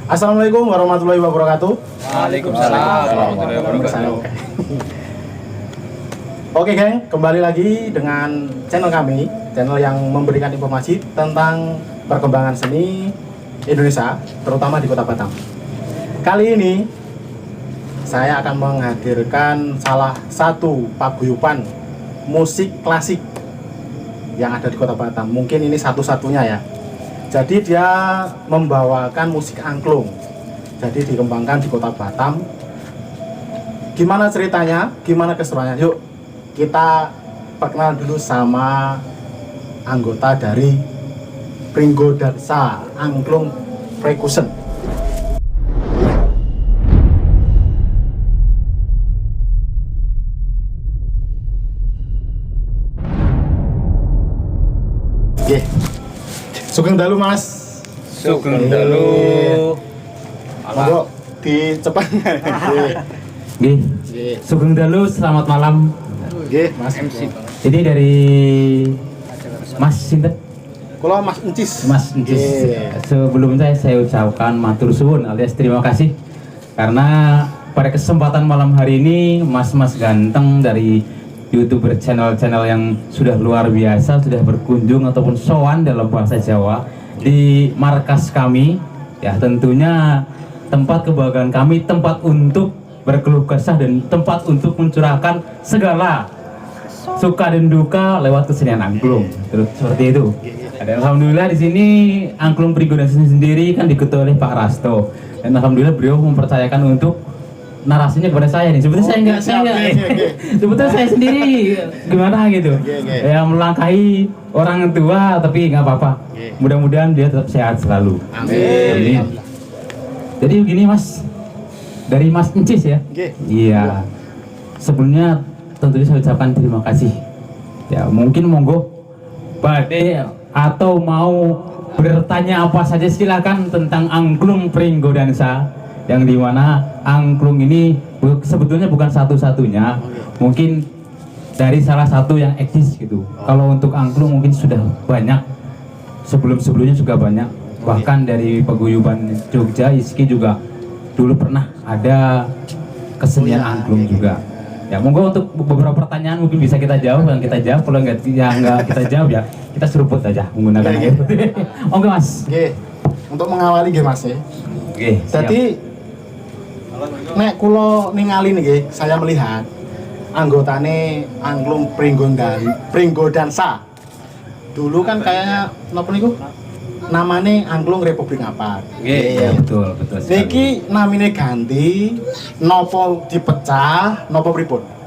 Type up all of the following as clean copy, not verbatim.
Assalamualaikum warahmatullahi wabarakatuh. Waalaikumsalam warahmatullahi wabarakatuh. Oke geng, kembali lagi dengan channel kami, channel yang memberikan informasi tentang perkembangan seni Indonesia, terutama di Kota Batam. Kali ini saya akan menghadirkan salah satu paguyuban musik klasik yang ada di Kota Batam. Mungkin ini satu-satunya ya. Jadi dia membawakan musik angklung. Jadi dikembangkan di Kota Batam. Gimana ceritanya? Gimana keseruannya? Yuk kita perkenalan dulu sama anggota dari Pringgo Dansa Angklung Percussion. Oke. Sugeng dalu Mas. Sugeng dalu. Monggo dicepat. Nggih. Sugeng dalu, selamat malam. Nggih, Mas MC. Ini dari Mas sinten? Kula Mas Encis. Mas Encis. Sebelumnya saya ucapkan matur suwun alias terima kasih karena pada kesempatan malam hari ini mas-mas ganteng dari YouTuber channel-channel yang sudah luar biasa sudah berkunjung ataupun sowan dalam bahasa Jawa di markas kami. Ya, tentunya tempat kebahagiaan kami, tempat untuk berkeluh kesah dan tempat untuk mencurahkan segala suka dan duka lewat kesenian angklung. Terus seperti itu. Dan alhamdulillah di sini angklung Pringgo Dansa sendiri kan diketuai oleh Pak Rasto. Dan alhamdulillah beliau mempercayakan untuk narasinya kepada saya nih. Sebetulnya saya enggak. Sebetulnya saya sendiri gimana gitu. Ya melangkahi orang tua tapi nggak apa-apa. Mudah-mudahan dia tetap sehat selalu. Amin. Jadi begini Mas, dari Mas Encis ya. Iya. Sebelumnya tentunya saya ucapkan terima kasih. Ya mungkin monggo badai atau mau bertanya apa saja silakan tentang angklung Pringgo Dansa, yang dimana angklung ini sebetulnya bukan satu-satunya, mungkin dari salah satu yang eksis gitu. Kalau untuk angklung mungkin sudah banyak, sebelum-sebelumnya juga banyak, bahkan dari paguyuban Jogja, Iski juga dulu pernah ada kesenian angklung juga. Ya monggo untuk beberapa pertanyaan mungkin bisa kita jawab, yang kita jawab, kalau nggak kita jawab ya kita seruput aja menggunakan air. Oke Mas. Oke. Untuk mengawali nggih Mas ya. Oke. Jadi nek kula ningali nggih, saya melihat anggotane angklung Pringgo Dansa. Dulu kan kayaknya napa niku? Namane angklung Republik apa? Iya betul sekali. Niki namine ganti, nopo dipecah, nopo pripun?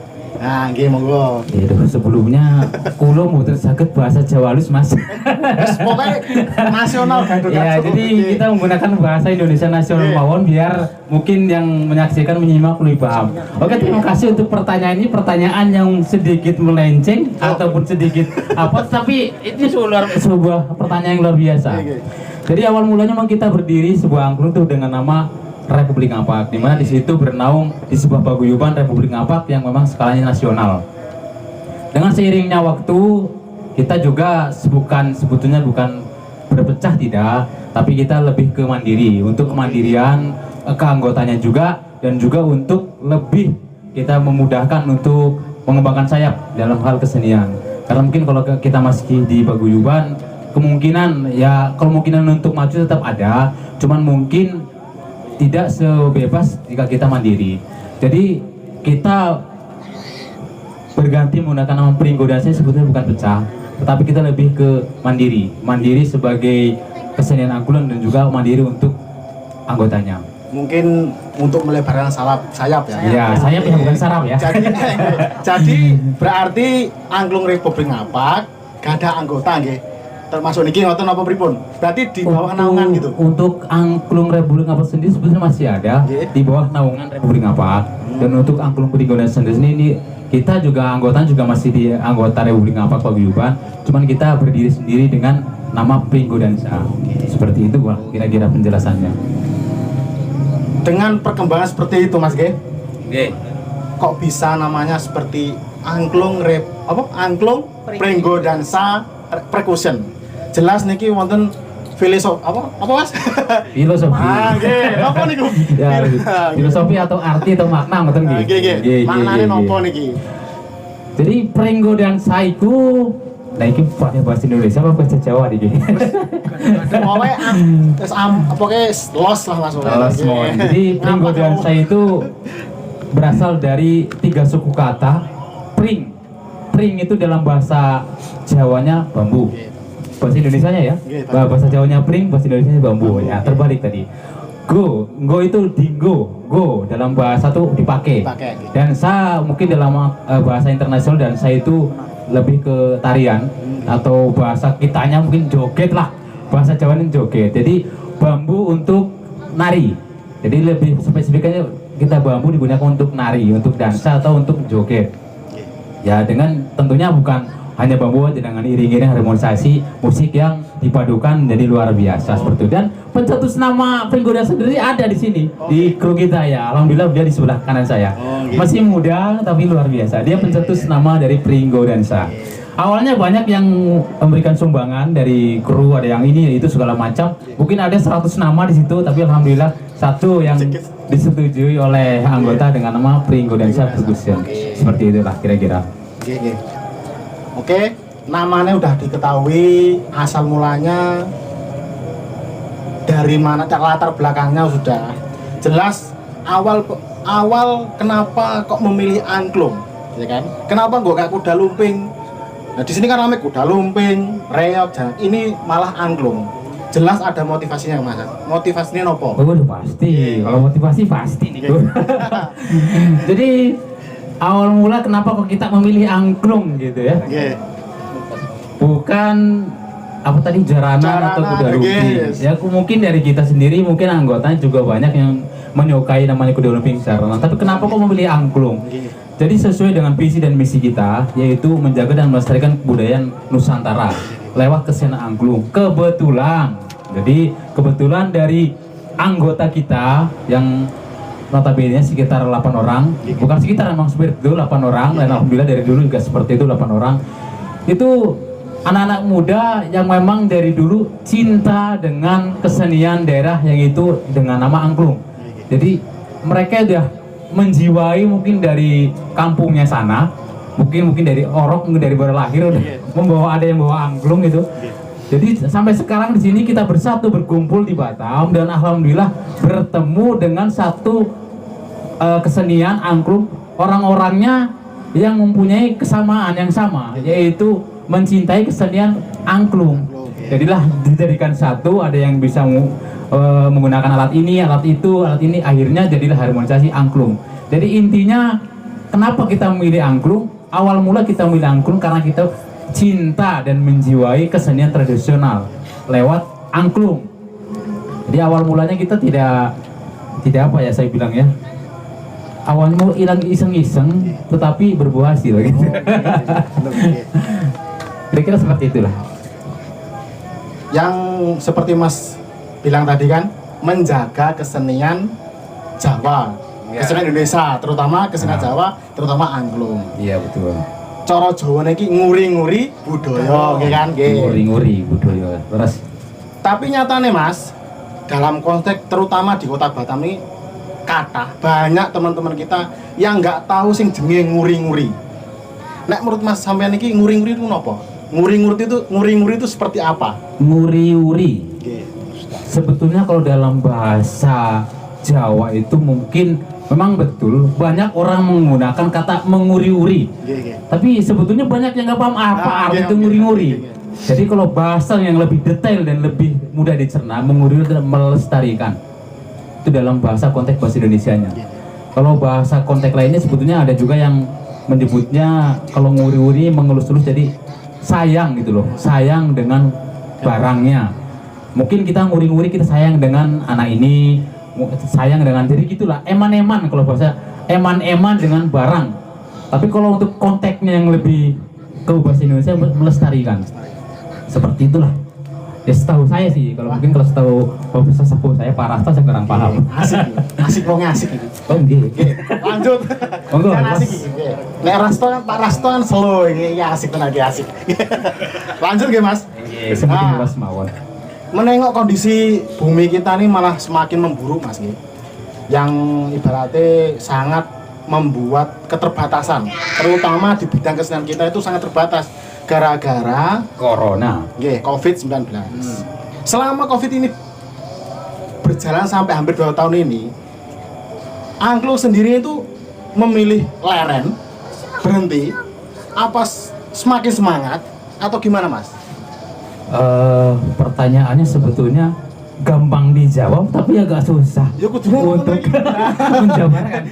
Nah, nggih monggo. Sebelumnya kula mboten saged bahasa Jawa halus Mas. Wis pokoke nasional gandul. Ya, jadi kita menggunakan bahasa Indonesia nasional mawon biar mungkin yang menyaksikan menyimak lebih paham. Oke, terima kasih untuk pertanyaan ini, pertanyaan yang sedikit melenceng ataupun sedikit apa, tapi ini sebuah pertanyaan yang luar biasa. Jadi awal mulanya memang kita berdiri sebuah angklung itu dengan nama Republik Ngapak, di mana di situ bernaung di sebuah paguyuban Republik Ngapak yang memang skalanya nasional. Dengan seiringnya waktu kita juga sebetulnya bukan berpecah tidak, tapi kita lebih ke mandiri, untuk kemandirian keanggotanya juga, dan juga untuk lebih kita memudahkan untuk mengembangkan sayap dalam hal kesenian. Karena mungkin kalau kita masih di paguyuban kemungkinan untuk maju tetap ada, cuman mungkin tidak sebebas jika kita mandiri. Jadi kita berganti menggunakan nama Pringgo Dansa sebetulnya bukan pecah, tetapi kita lebih ke mandiri sebagai kesenian angklung dan juga mandiri untuk anggotanya. Mungkin untuk melebarkan sayap ya. Iya, sayap ya bukan saraf ya. Jadi berarti angklung Republik Ngapak gak ada anggota nggih. Termasuk niki ngoten apa pripun? Berarti di bawah naungan gitu. Untuk angklung Republik Ngapak sendiri sebetulnya masih ada di bawah naungan Republik Ngapak. Dan untuk angklung Pringgo Dansa sendiri ini kita juga anggota masih di anggota Republik Ngapak paguyuban, cuman kita berdiri sendiri dengan nama Pringgo Dansa. Seperti itu kira-kira penjelasannya. Dengan perkembangan seperti itu Mas G. Kok bisa namanya seperti angklung Pringgo Dansa Percussion? Jelas niki wonten filosofi apa Mas? Filosofi. Nggih, napa niku? Ya, filosofi atau arti atau makna ngoten nggih. Nggih. Maknane napa niki? Jadi pringgo dan saiku nah iki pakai bahasa Indonesia apa bahasa Jawa iki? Pokoknya los lah Mas. Los mohon. Jadi pringgo dan sai itu berasal dari 3 suku kata. Pring itu dalam bahasa Jawanya bambu. Bahasa Indonesianya ya. Bahasa Jawanya pring, bahasa Indonesianya bambu. Ya, terbalik tadi. Go itu go dalam bahasa tuh dipakai. Dan sa mungkin dalam bahasa internasional dan saya itu lebih ke tarian atau bahasa kitanya mungkin joget lah. Bahasa Jawanya joget. Jadi bambu untuk nari. Jadi lebih spesifiknya kita bambu digunakan untuk nari, untuk dansa atau untuk joget. Ya dengan tentunya bukan hanya bambu aja, dengan iring-iring harmonisasi musik yang dipadukan menjadi luar biasa seperti itu. Dan pencetus nama Pringgo Dansa sendiri ada di sini di kru kita ya. Alhamdulillah dia di sebelah kanan saya. Masih muda tapi luar biasa. Dia pencetus nama dari Pringgo Dansa. Awalnya banyak yang memberikan sumbangan dari kru, ada yang ini itu segala macam. Mungkin ada 100 nama di situ, tapi alhamdulillah satu yang disetujui oleh anggota dengan nama Pringgo Dansa Percussion. Seperti itulah kira-kira. Oke, namanya udah diketahui, asal mulanya dari mana, latar belakangnya sudah jelas. Awal kenapa kok memilih angklung, ya kan? Kenapa nggak kayak kuda lumping? Nah di sini kan rame kuda lumping, reog, jangan. Ini malah angklung. Jelas ada motivasinya Mas. Motivasinya nopo? Oh, udah pasti. Kalau motivasi pasti nih. Jadi awal mula kenapa kok kita memilih angklung gitu ya? Bukan apa tadi jarana atau kuda lumping. Ya mungkin dari kita sendiri, mungkin anggotanya juga banyak yang menyukai namanya kuda lumping jarana. Tapi kenapa kok memilih angklung? Jadi sesuai dengan visi dan misi kita, yaitu menjaga dan melestarikan kebudayaan Nusantara lewat kesenian angklung. Kebetulan dari anggota kita yang notabene sekitar 8 orang, bukan sekitar, emang seperti itu 8 orang, dan alhamdulillah dari dulu juga seperti itu 8 orang. Itu anak-anak muda yang memang dari dulu cinta dengan kesenian daerah yang itu dengan nama angklung. Jadi mereka udah menjiwai mungkin dari kampungnya sana, mungkin dari orok, mungkin dari baru lahir udah membawa, ada yang bawa angklung gitu. Jadi sampai sekarang di sini kita bersatu berkumpul di Batam dan alhamdulillah bertemu dengan satu kesenian angklung, orang-orangnya yang mempunyai kesamaan yang sama, yaitu mencintai kesenian angklung. Jadilah dijadikan satu, ada yang bisa menggunakan alat ini, alat itu, alat ini, akhirnya jadilah harmonisasi angklung. Jadi intinya kenapa kita memilih angklung? Awal mula kita memilih angklung karena kita cinta dan menjiwai kesenian tradisional lewat angklung. Jadi awal mulanya kita tidak apa ya saya bilang ya. Awalnya hilang iseng-iseng, tetapi berbuah hasil gitu. Kira-kira seperti itulah. Yang seperti Mas bilang tadi kan, menjaga kesenian Jawa, kesenian Indonesia, terutama kesenian Jawa, terutama angklung. Iya betul. Cara Jawa niki nguri-nguri budaya, kan? Nguri-nguri budaya. Terus. Tapi nyatane Mas, dalam konteks terutama di Kota Batam ini, banyak teman-teman kita yang nggak tahu sing jenenge nguri-nguri. Nek menurut Mas sampean niki nguri-nguri itu napa? Nguri-nguri itu seperti apa? Nguri-nguri. Sebetulnya kalau dalam bahasa Jawa itu mungkin memang betul banyak orang menggunakan kata menguri-uri. Tapi sebetulnya banyak yang nggak paham apa arti itu nguri-nguri. Jadi kalau bahasa yang lebih detail dan lebih mudah dicerna, menguri-uri itu melestarikan. Itu dalam bahasa konteks bahasa Indonesianya. Kalau bahasa konteks lainnya sebetulnya ada juga yang menyebutnya kalau nguri-uri mengelus-elus, jadi sayang gitu loh, sayang dengan barangnya. Mungkin kita nguri-nguri, kita sayang dengan anak ini, sayang dengan diri gitulah, eman-eman kalau bahasa, eman-eman dengan barang. Tapi kalau untuk konteksnya yang lebih ke bahasa Indonesia, melestarikan. Seperti itulah. Ya setahu saya sih, kalau mungkin kalau setahu Profesor sepuh saya Pak Rasta saya kurang paham. Asik asik. Oh nggih. Lanjut. Monggo. Kan asik iki. Nek Rasto kan Pak Rasto kan slow iki asik tenan iki asik. Lanjut nggih Mas. Nggih, seperti Mas mawon. menengok kondisi bumi kita ini malah semakin memburuk Mas Ki. Yang ibaratnya sangat membuat keterbatasan, terutama di bidang kesenian kita itu sangat terbatas gara-gara Corona. COVID-19. Selama COVID ini berjalan sampai hampir 2 tahun ini, Angklung sendiri itu memilih leren, berhenti, apa semakin semangat atau gimana Mas? Pertanyaannya sebetulnya gampang dijawab tapi agak susah Ya, kudu untuk menjabarkan.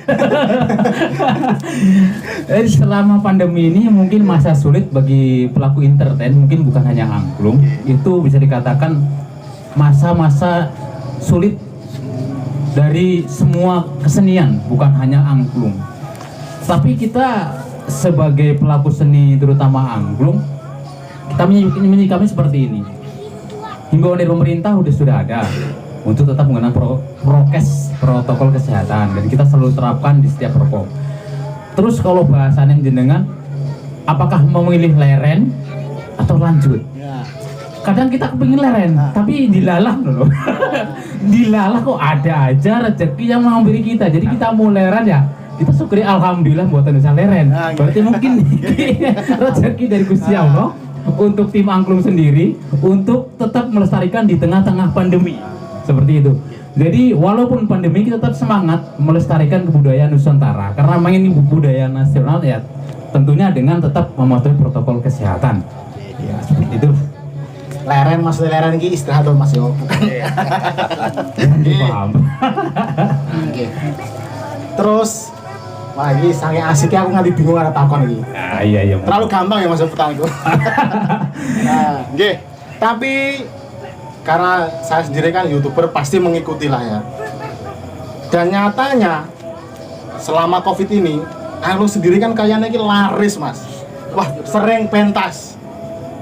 Jadi selama pandemi ini mungkin masa sulit bagi pelaku entertain, mungkin bukan hanya angklung, itu bisa dikatakan masa-masa sulit dari semua kesenian, bukan hanya angklung. Tapi kita sebagai pelaku seni terutama angklung, kita menyikapi seperti ini. Himbauan dari pemerintah sudah ada untuk tetap menggunakan prokes, protokol kesehatan, dan kita selalu terapkan di setiap perform. Terus kalau bahasannya jenengan, apakah memilih leren atau lanjut? Kadang kita kepingin leren, tapi dilalah loh. Dilalah kok ada aja rezeki yang menghampiri kita. Jadi kita mau leren ya, kita syukuri alhamdulillah buatan bisa leren. Berarti mungkin rezeki dari Gusti Allah untuk tim angklung sendiri untuk tetap melestarikan di tengah-tengah pandemi seperti itu. Jadi walaupun pandemi kita tetap semangat melestarikan kebudayaan Nusantara karena memang ini budaya nasional ya, tentunya dengan tetap mematuhi protokol kesehatan. Ya seperti itu. Leren maksudnya leren ini istilah atau Mas yo? Bukan. Paham. Oke. Terus wah ini sangat asiknya aku nganti bingung ada takon ini. Ah, iya. Terlalu gampang ya Mas pertanyaanku. Nah, nggih. Tapi karena saya sendiri kan YouTuber pasti mengikuti lah ya. Dan nyatanya selama Covid ini, aku sendiri kan kayaknya ini laris Mas. Wah, sering pentas.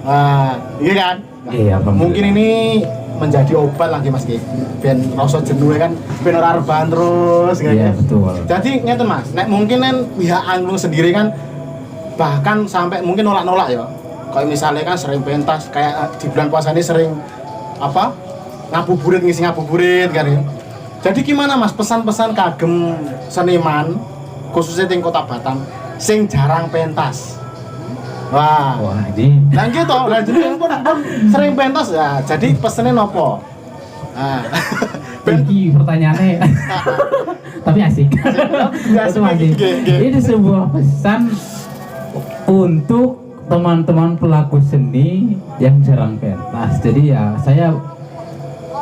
Nah, iya kan? Nah, Iya, mungkin ini menjadi obat lagi Mas Ki. Ben rasa jenuh kan ben ora rebahan terus gitu. Iya, betul. Jadi ngeten Mas, nek mungkin kan pihak angklung sendiri kan bahkan sampai mungkin nolak-nolak ya. Kayak misalnya kan sering pentas kayak di bulan puasa ini sering apa? Ngabuburit ngisi ngabuburit kan ya. Jadi gimana Mas pesan-pesan kagem seniman khususnya di Kota Batam sing jarang pentas. Wah Ini dan gitu, dan jadi pun sering pentas ya. Jadi pesennya nopo? Nah, Ini pertanyaannya tapi asik. Itu asik. Ini sebuah pesan untuk teman-teman pelaku seni yang jarang pentas. Jadi ya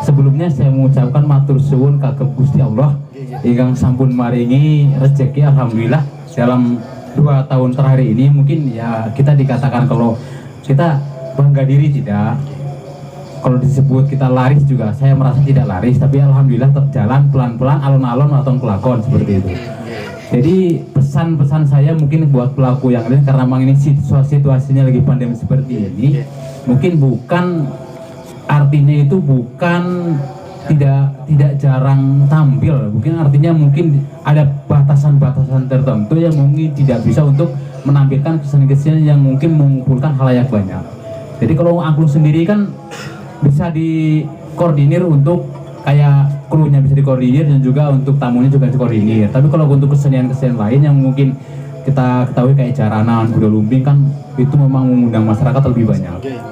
sebelumnya saya mengucapkan matur suwun kagem Gusti Allah ingkang sampun maringi rezeki alhamdulillah dalam 2 tahun terakhir ini. Mungkin ya kita dikatakan kalau kita bangga diri tidak, kalau disebut kita laris juga saya merasa tidak laris, tapi alhamdulillah tetap jalan pelan-pelan alon-alon atau kelakon seperti itu. Jadi pesan-pesan saya mungkin buat pelaku yang lain, karena memang ini situasinya lagi pandemi seperti ini, mungkin bukan artinya itu bukan tidak jarang tampil, mungkin artinya mungkin ada batasan-batasan tertentu yang mungkin tidak bisa untuk menampilkan kesenian-kesenian yang mungkin mengumpulkan halayak banyak. Jadi kalau angklung sendiri kan bisa dikoordinir untuk kayak krunya bisa dikoordinir dan juga untuk tamunya juga dikoordinir. Tapi kalau untuk kesenian-kesenian lain yang mungkin kita ketahui kayak jaranan, kuda lumping kan itu memang mengundang masyarakat lebih banyak.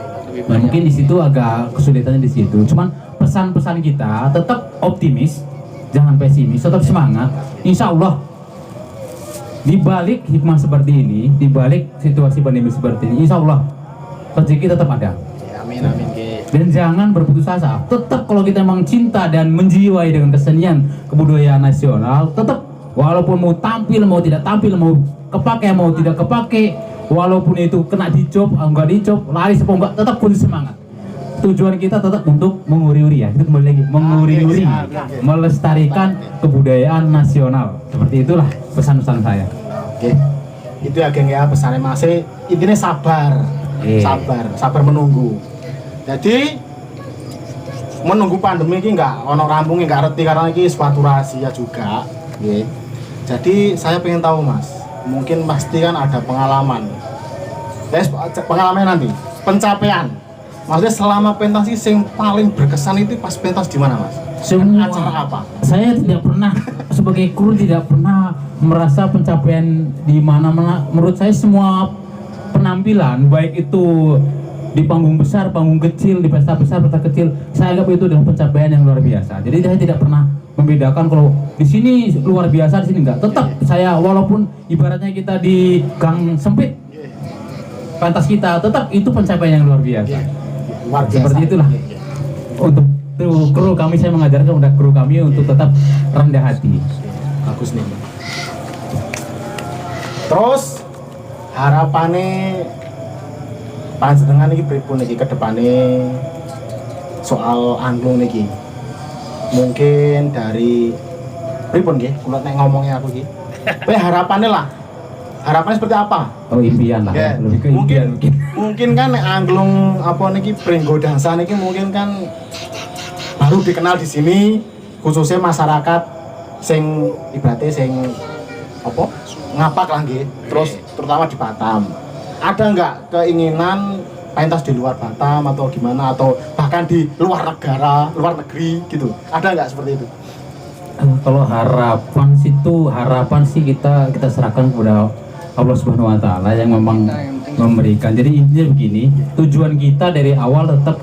Nah mungkin di situ agak kesulitannya di situ. Cuman pesan-pesan kita tetap optimis, jangan pesimis, tetap semangat. Insya Allah di balik hikmah seperti ini, di balik situasi pandemi seperti ini, insya Allah rezeki tetap ada. amin. Dan jangan berputus asa. Tetap kalau kita memang cinta dan menjiwai dengan kesenian kebudayaan nasional, tetap walaupun mau tampil, mau tidak tampil, mau kepake, mau tidak kepake, walaupun itu kena dicop, enggak dicop, lari seponggak, tetap pun semangat. Tujuan kita tetap untuk menguri-uri ya, itu kembali lagi menguri-uri, melestarikan kebudayaan nasional. Seperti itulah pesan-pesan saya. Oke, itu ya geng ya pesannya Mas. Intinya sabar, sabar menunggu. Jadi menunggu pandemi ini nggak ono rampungnya, nggak reti karena ini suatu rahasia juga. Oke. Jadi saya pengen tahu Mas, mungkin pasti kan ada pengalaman. Pengalaman nanti, pencapaian Maksudnya selama pentas sih yang paling berkesan itu pas pentas di mana, Mas? Semua. Acara apa? Saya tidak pernah sebagai kru tidak pernah merasa pencapaian di mana-mana. Menurut saya semua penampilan baik itu di panggung besar, panggung kecil, di pesta besar, pesta kecil, saya anggap itu adalah pencapaian yang luar biasa. Jadi saya tidak pernah membedakan kalau di sini luar biasa, di sini enggak. Tetap saya walaupun ibaratnya kita di gang sempit, pentas kita tetap itu pencapaian yang luar biasa. Luar biasa. Seperti itulah. Untuk kru kami, saya mengajarkan kepada kru kami untuk tetap rendah hati. Bagus nih. Terus harapannya panjenengan iki pripun iki ke depane soal angklung niki? Mungkin dari pripun nggih? Kula nek ngomongnya aku iki. Kowe harapannya lah. Harapannya seperti apa? Oh, impian lah. Ya, Lebih ke impian mungkin kan nek angklung apa niki Pringgo Dansa niki mungkin kan baru dikenal di sini, khususnya masyarakat sing ibaratnya sing apa ngapak lah nggih. Terus terutama di Batam. Ada nggak keinginan pentas di luar Batam atau gimana, atau bahkan di luar negara, luar negeri gitu? Ada nggak seperti itu? Kalau harapan sih kita serahkan kepada Allah Subhanahu wa taala yang memang memberikan. Jadi intinya begini, tujuan kita dari awal tetap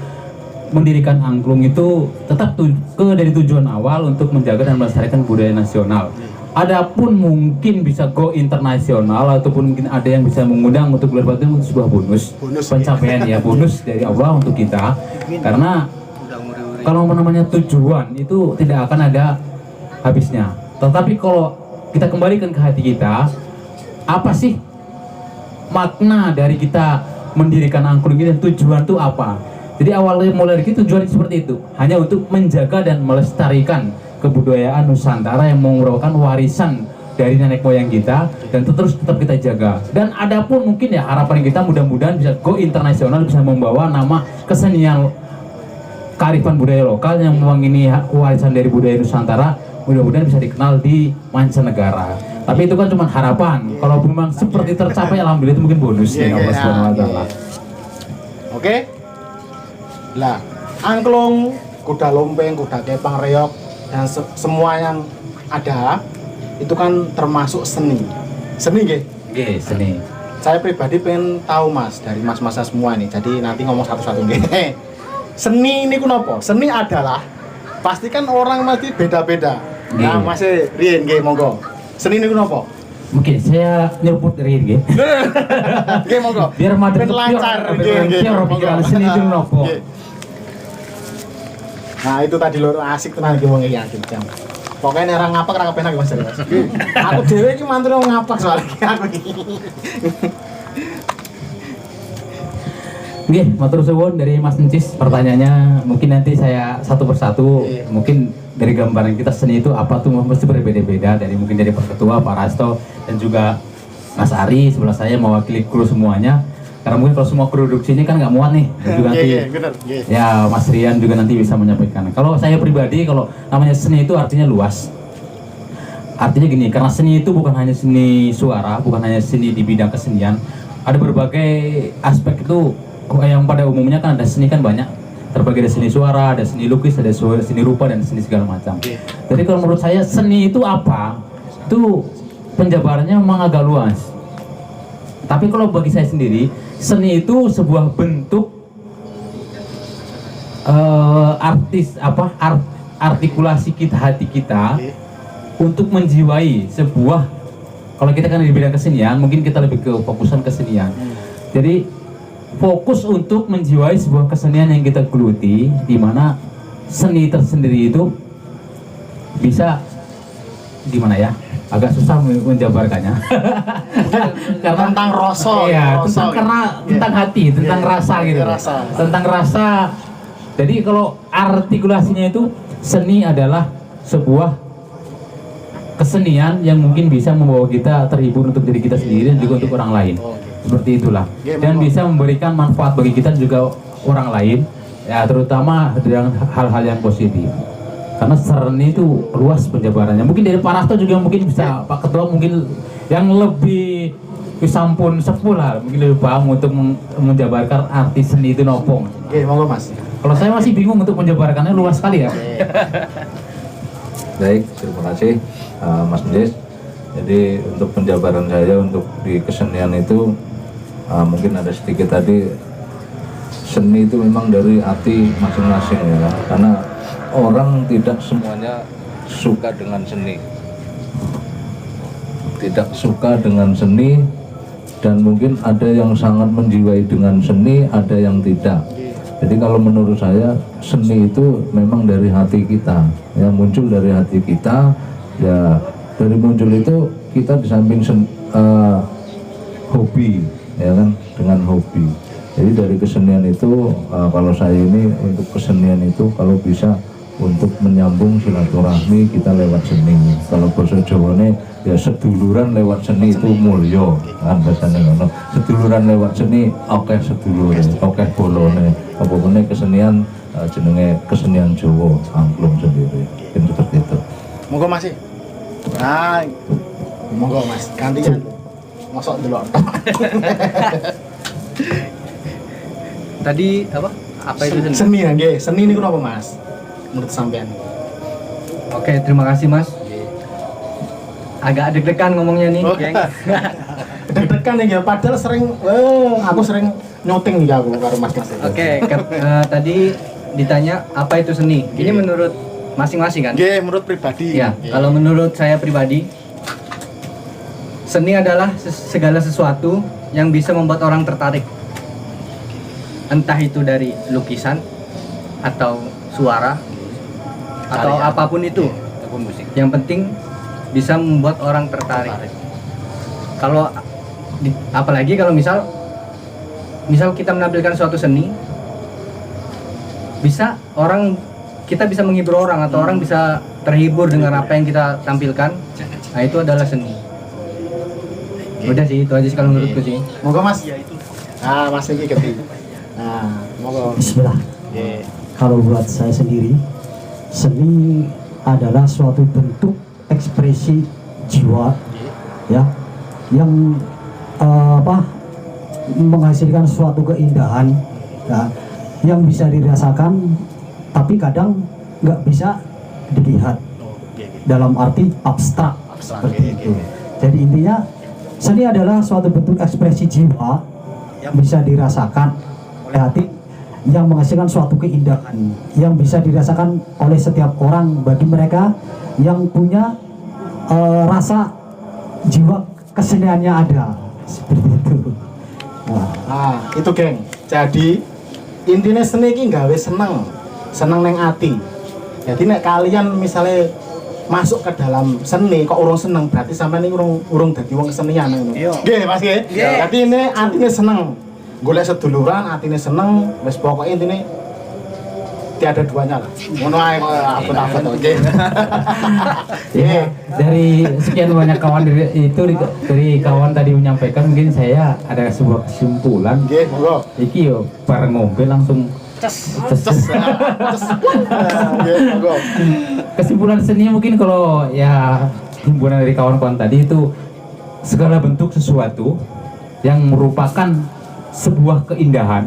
mendirikan angklung itu tetap dari tujuan awal untuk menjaga dan melestarikan budaya nasional. Adapun mungkin bisa go internasional ataupun mungkin ada yang bisa mengundang untuk luar Batam, itu sebuah bonus pencapaian ya, bonus dari Allah untuk kita. Karena kalau namanya tujuan itu tidak akan ada habisnya. Tetapi kalau kita kembalikan ke hati kita, apa sih makna dari kita mendirikan angklung ini dan tujuan itu apa? Jadi awalnya mulai dari tujuan seperti itu, hanya untuk menjaga dan melestarikan kebudayaan Nusantara yang merupakan warisan dari nenek moyang kita, dan terus tetap kita jaga. Dan adapun mungkin ya harapan kita mudah-mudahan bisa go internasional, bisa membawa nama kesenian kearifan budaya lokal yang memang ini warisan dari budaya Nusantara, mudah-mudahan bisa dikenal di mancanegara. Tapi itu kan cuma harapan. Kalau memang seperti tercapai, alhamdulillah itu mungkin bonus ya Allah Subhanahu wa taala. Oke. Lah, angklung, kuda lumping, kuda kepang, reog, dan semua yang ada itu kan termasuk seni. Seni nggih? Nggih, seni. Saya pribadi pengen tahu Mas, dari mas-mas semua nih. Jadi nanti ngomong satu-satu nggih. Seni ini kenapa? Seni adalah pasti kan orang mesti beda-beda. Nah, masih Rien nggih monggo. Seni ini kenapa? Mungkin saya nyebut dari ini. Nggih monggo. Biar matur lancar nggih. Pikiran seni itu nopo? Nah, itu tadi lho asik tenan iki wong iki yakin jam. Pokoknya orang ngapak ora kepenak Mas. Aku dhewe iki mantur wong ngapak soalnya aku iki. Nggih, matur suwun dari Mas Encis. Pertanyaannya mungkin nanti saya satu persatu. Mungkin dari gambaran kita seni itu apa tuh mesti berbeda-beda, dari mungkin dari Pak Ketua, Pak Rasto, dan juga Mas Ari sebelah saya mewakili kru semuanya. Karena mungkin kalau semua kru duduk sini kan nggak muat nih. Dan juga nanti ya Mas Rian juga nanti bisa menyampaikan. Kalau saya pribadi, kalau namanya seni itu artinya luas. Artinya gini, karena seni itu bukan hanya seni suara, bukan hanya seni di bidang kesenian. Ada berbagai aspek itu yang pada umumnya kan ada seni kan banyak. Terbagi ada seni suara, ada seni lukis, ada seni rupa, dan seni segala macam. Jadi kalau menurut saya seni itu apa? Itu penjabarannya memang agak luas. Tapi kalau bagi saya sendiri, seni itu sebuah bentuk artikulasi kita, hati kita untuk menjiwai sebuah, kalau kita kan di bidang kesenian, mungkin kita lebih ke fokusan kesenian. Jadi fokus untuk menjiwai sebuah kesenian yang kita geluti, di mana seni tersendiri itu bisa gimana ya? Agak susah menjabarkannya. Karena tentang rasa. Iya, tentang hati, tentang rasa gitu. Tentang rasa. Jadi kalau artikulasinya itu seni adalah sebuah kesenian yang mungkin bisa membawa kita terhibur untuk diri kita sendiri dan juga untuk orang lain. Seperti itulah. Dan bisa memberikan manfaat bagi kita juga orang lain, ya terutama dengan hal-hal yang positif. Karena seni itu luas penjabarannya. Mungkin dari Pak Rasto juga mungkin bisa, Pak Ketua mungkin yang lebih wis sampun sepuh lah mungkin lebih paham untuk menjabarkan arti seni itu nopo. Oke, monggo Mas. Kalau saya masih bingung untuk menjabarkannya, luas sekali ya. Baik, terima kasih Mas Des. Jadi untuk penjabaran saya untuk di kesenian itu mungkin ada sedikit tadi, seni itu memang dari hati masing-masing ya, karena orang tidak semuanya suka dengan seni, tidak suka dengan seni, dan mungkin ada yang sangat menjiwai dengan seni, ada yang tidak. Jadi kalau menurut saya seni itu memang dari hati kita, ya muncul dari hati kita, ya dari muncul itu kita di samping hobi, ya kan, dengan hobi. Jadi dari kesenian itu kalau saya ini untuk kesenian itu kalau bisa untuk menyambung silaturahmi kita lewat seni. Kalau bahasa Jawane ya seduluran lewat seni itu mulya, kan bahasane ngono. Seduluran lewat seni akeh sedulure, akeh bolone. Apa meneh kesenian jenenge kesenian Jawa angklung sendiri. Yang seperti itu. Monggo Mas. Nah, monggo Mas. Gantian. Mosok delok. Tadi apa? Apa itu seni? Seni ya, nggih. Seni niku napa Mas? Menurut sampean. Oke, terima kasih Mas. Agak deg-degan ngomongnya nih, geng. Deg-degan nih ya, padahal sering aku sering nyuting ya aku karo Mas. Oke, tadi ditanya apa itu seni. Ini menurut masing-masing kan? Nggih, menurut pribadi. Ya, kalau menurut saya pribadi, seni adalah segala sesuatu yang bisa membuat orang tertarik. Entah itu dari lukisan atau suara atau Karya. apapun itu. Ataupun musik. Yang penting bisa membuat orang tertarik. Kalau apalagi kalau misal kita menampilkan suatu seni, kita bisa menghibur orang atau orang bisa terhibur dengan apa yang kita tampilkan. Nah, itu adalah seni. Udah sih, itu aja sih kalau menurutku sih. Monggo Mas. Ah, Mas iki ngerti. Nah, monggo. Bismillah. Nggih. Kalau buat saya sendiri, seni adalah suatu bentuk ekspresi jiwa, ya, yang menghasilkan suatu keindahan, ya, yang bisa dirasakan, tapi kadang nggak bisa dilihat dalam arti abstrak seperti itu. Jadi intinya seni adalah suatu bentuk ekspresi jiwa yang bisa dirasakan oleh hati, yang menghasilkan suatu keindahan yang bisa dirasakan oleh setiap orang bagi mereka yang punya rasa jiwa keseniannya ada, seperti itu. Nah, itu geng. Jadi intinya seni iki gawe seneng neng ati. Jadi nek kalian misalnya masuk ke dalam seni kok urung seneng, berarti sampean iki urung dadi wong kesenian ngono. Nggih, Mas nggih. Dadi ini atine seneng. Golek seduluran, atine seneng, wis pokoke intine tiada duanya lah. Ngono ae abot-abot nggih. Ya, dari sekian banyak kawan dari kawan tadi menyampaikan, mungkin saya ada sebuah kesimpulan. Nggih, monggo. Iki yo bareng ngombe langsung ces. Nggih, monggo. Kesimpulan seni mungkin kalau ya himpunan dari kawan-kawan tadi itu segala bentuk sesuatu yang merupakan sebuah keindahan,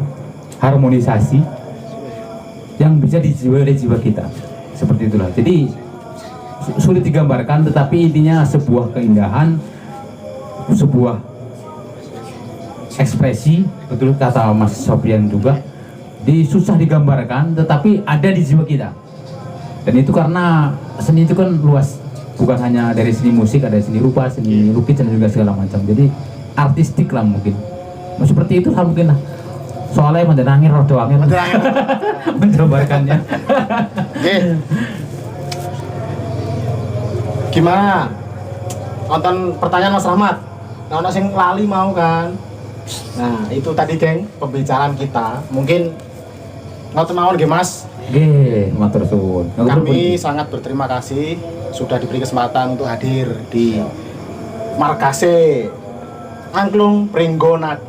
harmonisasi yang bisa dijiwai oleh jiwa kita, seperti itulah. Jadi sulit digambarkan, tetapi intinya sebuah keindahan, sebuah ekspresi, betul kata Mas Sofian juga, susah digambarkan, tetapi ada di jiwa kita. Dan itu karena seni itu kan luas, bukan hanya dari seni musik, ada seni rupa, seni lukis dan juga segala macam. Jadi artistik lah mungkin. Seperti itu lah mungkin lah. Soalnya mendenangin rodo angin menjabarkannya. Oke. Gimana? Nonton pertanyaan Mas Rahmat. Nah, ono sing lali mau kan. Nah, itu tadi geng pembicaraan kita. Mungkin ngoten mawon nggih Mas. Nggih, matur suwun. Kami sangat berterima kasih sudah diberi kesempatan untuk hadir di Markase Angklung Pringgondasa.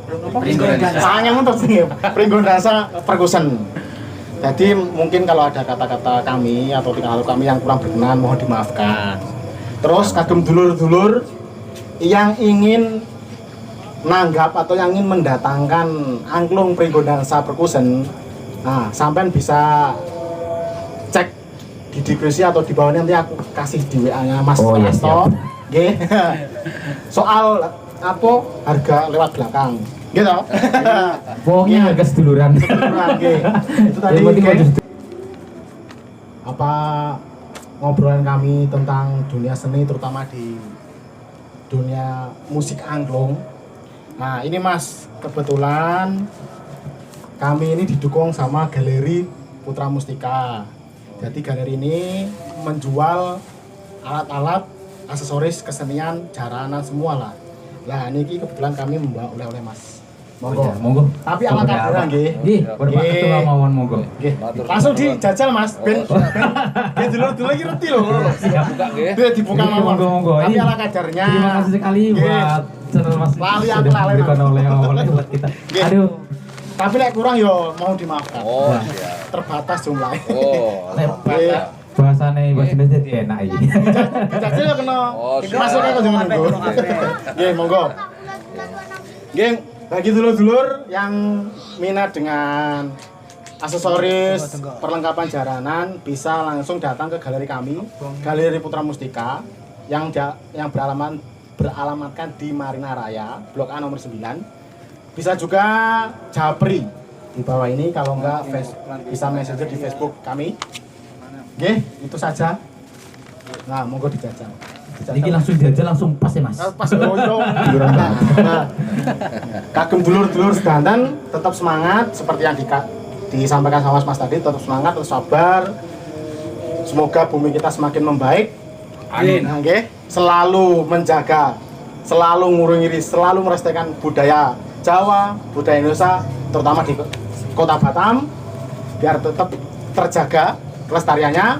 Pringgondasa Perkusen. Jadi mungkin kalau ada kata-kata kami atau tingkah laku kami yang kurang berkenan mohon dimaafkan. Terus kagem dulur-dulur yang ingin nanggap atau yang ingin mendatangkan angklung Prigondansa Perkusen, nah sampean bisa cek di deskripsi atau di bawah nanti aku kasih di WA-nya Mas Oh, iya, Prasto. Nggih. Soal apa harga lewat belakang. Gitu. Pokoknya harga seduluran. Nggih. Itu tadi. Yang penting nggih. harus Apa ngobrolan kami tentang dunia seni terutama di dunia musik angklung. Nah ini Mas, kebetulan kami ini didukung sama Galeri Putra Mustika. Jadi galeri ini menjual alat-alat aksesoris kesenian jaranan semua lah. Lah ini kebetulan kami membawa oleh-oleh Mas. Monggo. Monggo. Tapi ala kadarnya nggih. Nggih, Bapak Nggih. Ketua mawon monggo. Nggih. Langsung dijajal Mas. Ben dulur-dulur iki reti lho. Buka nggih. Dia dibuka Ini mawon. monggo-monggo. Tapi Ini ala kadarnya. Terima kasih sekali Nggih. buat channel Mas. Lali aku sudah lali, memberikan Mas. oleh-oleh buat kita. Nggih. Aduh, Tapi lek kurang yo mau dimaafkan. Oh, Nah. iya. Terbatas jumlahnya. Oh. Nggih. bahasane bahasa Indonesia jadi enak iki. Dijajal ya kena. Oh, Masuknya kok jangan nunggu. Nggih, monggo. Nggih, bagi dulur-dulur yang minat dengan aksesoris perlengkapan jaranan bisa langsung datang ke galeri kami, Galeri Putra Mustika yang beralamatkan di Marina Raya, Blok A nomor 9. Bisa juga japri di bawah ini, kalau enggak bisa messenger di Facebook kami. Oke, itu saja. Nah, monggo dijajal. Iki langsung dijajal langsung pas ya Mas. Pas goyong. Nah, kagem dulur-dulur sedanten tetap semangat seperti yang disampaikan sama Mas tadi, tetap semangat, tetap sabar. Semoga bumi kita semakin membaik. Amin. Nah, nggih, selalu menjaga, selalu ngurungi, selalu melestarikan budaya Jawa, budaya Indonesia, terutama di Kota Batam, biar tetap terjaga kelestariannya.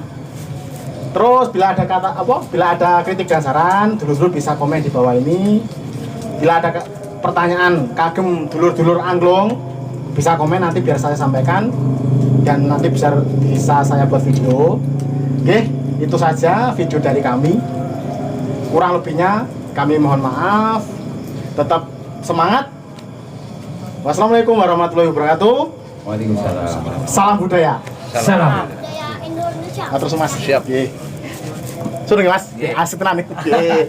Terus bila ada kritik dan saran, dulur-dulur bisa komen di bawah ini. Bila ada pertanyaan kagem dulur-dulur angklung, bisa komen nanti biar saya sampaikan dan nanti bisa saya buat video. Oke, itu saja video dari kami. Kurang lebihnya kami mohon maaf. Tetap semangat. Wassalamualaikum warahmatullahi wabarakatuh. Waalaikumsalam. Salam budaya. Salam. Budaya Indonesia. Atur Mas. Siap. Nggih. Sudah nggih Mas? Asik tenan iki. Nggih.